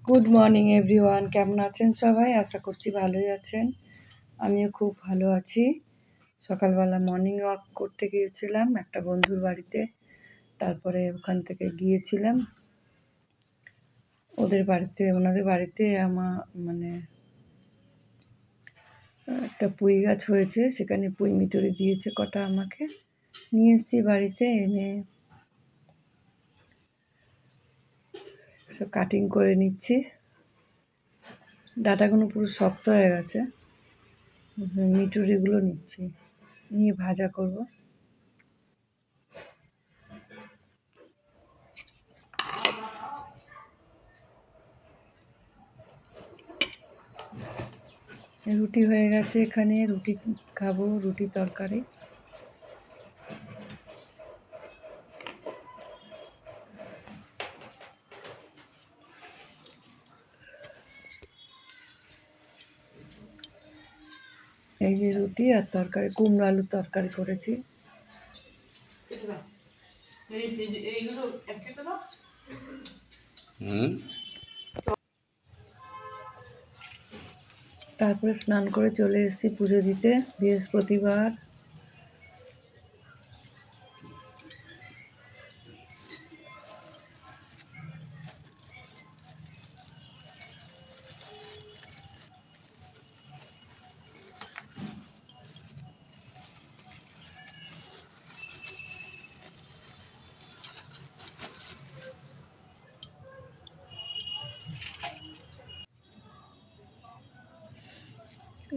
Good morning everyone, কেমন আছেন সবাই? আশা করছি ভালোই আছেন। আমিও খুব ভালো আছি। সকালবেলা মর্নিং ওয়াক করতে গিয়েছিলাম একটা বন্ধুর বাড়িতে। তারপরে ওখান থেকে গিয়েছিলাম ওনাদের বাড়িতে আমার একটা পুঁই গাছ হয়েছে, সেখানে পুঁই মিটরি দিয়েছে কটা আমাকে। নিয়ে এসেছি বাড়িতে, এনে সব কাটিং করে নিচ্ছি। ডাঁটাগুলো পুরো শক্ত হয়ে গেছে, মিটুরিগুলো নিচ্ছি, নিয়ে ভাজা করব। রুটি হয়ে গেছে, এখানে রুটি খাবো, রুটি তরকারি। এই যে রুটি আর তরকারি, কুমড়ো আলুর তরকারি করেছি। তারপরে স্নান করে চলে এসেছি পুজো দিতে, বৃহস্পতিবার।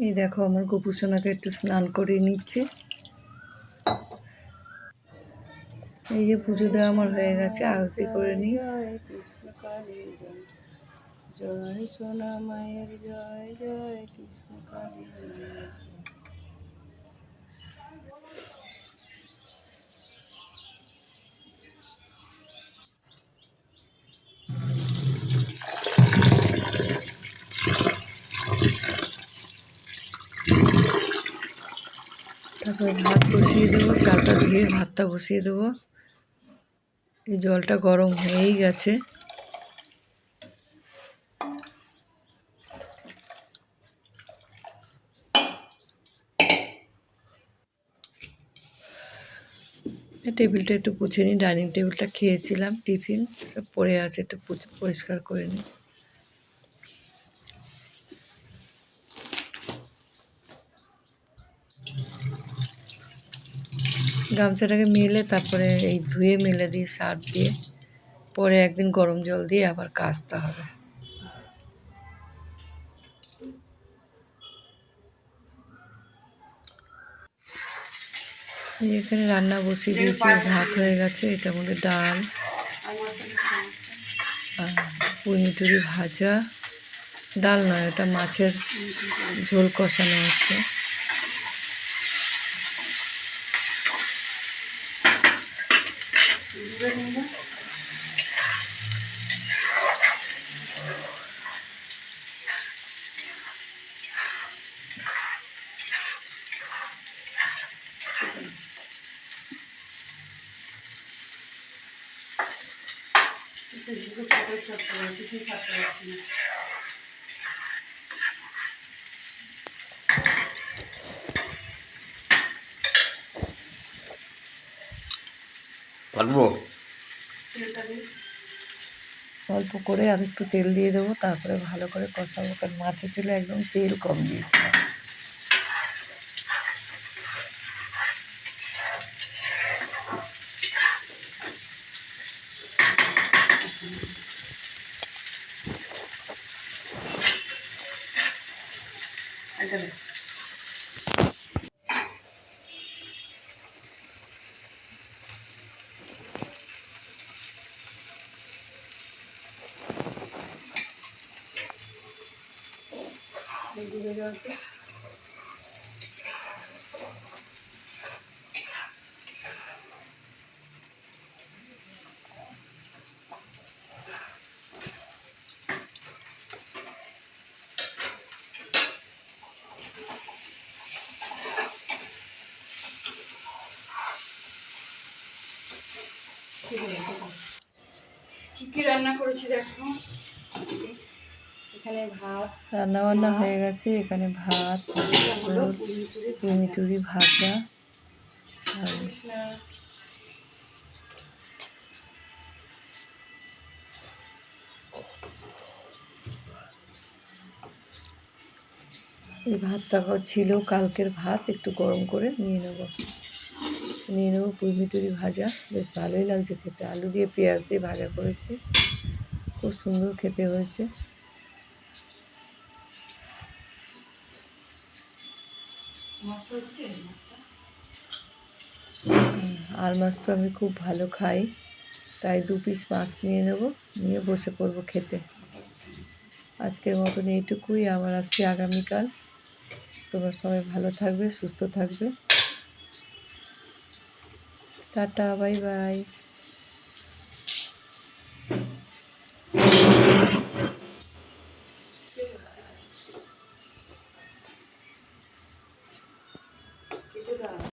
এই দেখো আমার গোপুসোনাকে একটু স্নান করিয়ে নিচ্ছি। এই যে পুজো দেওয়া আমার হয়ে গেছে, আরতি করে নিই। জয় কৃষ্ণ কালী জয়, জয় সোনা মায়ের জয়, জয় কৃষ্ণ কালী জয়। তারপরে ভাত বসিয়ে দেবো, চালটা ধুয়ে ভাতটা বসিয়ে দেবো। এই জলটা গরম হয়েই গেছে। টেবিলটা একটু পুছে নিই, ডাইনিং টেবিলটা খেয়েছিলাম, টিফিন সব পড়ে আছে, একটু পরিষ্কার করে নিই। গামছাটাকে মেলে তারপরে এই ধুয়ে মেলে দিই সার্ফ দিয়ে, পরে একদিন গরম জল দিয়ে আবার কাচতে হবে। এখানে রান্না বসিয়ে দিয়েছি, ভাত হয়ে গেছে, এটার মধ্যে ডাল আর পুঁই মিটুরি ভাজা, ডাল নয় ওটা মাছের ঝোল কষানো হচ্ছে। অল্প করে আর একটু তেল দিয়ে দেবো, তারপরে ভালো করে কষাবো, কারণ মাছের ঝোলে একদম তেল কম দিয়েছিলাম। কি কি রান্না করেছি দেখো। এখানে ভাত, রান্না বান্না হয়ে মাছ, গেছে। এখানে ভাত, এটা মাছের হলো ঝোল, পুরি ভাজা। পুমিটুরি ভাজা আর কৃষ্ণ এই ভাতটা ছিল কালকের ভাত, একটু গরম করে নিয়ে নেবো পুঁইমিটুরি ভাজা। বেশ ভালোই লাগছে খেতে, আলু দিয়ে পেঁয়াজ দিয়ে ভাজা করেছি, খুব সুন্দর খেতে হয়েছে। মাছটা হচ্ছে মাছটা। আর মাছ তো আমি খুব ভালো খাই, তাই 2 পিস মাছ নিয়ে নেব, নিয়ে বসে পড়বো খেতে। আজকের মতন এইটুকুই, আবার আসছি আগামীকাল। তোমরা সবাই ভালো থাকবে, সুস্থ থাকবে। Tata, bye bye.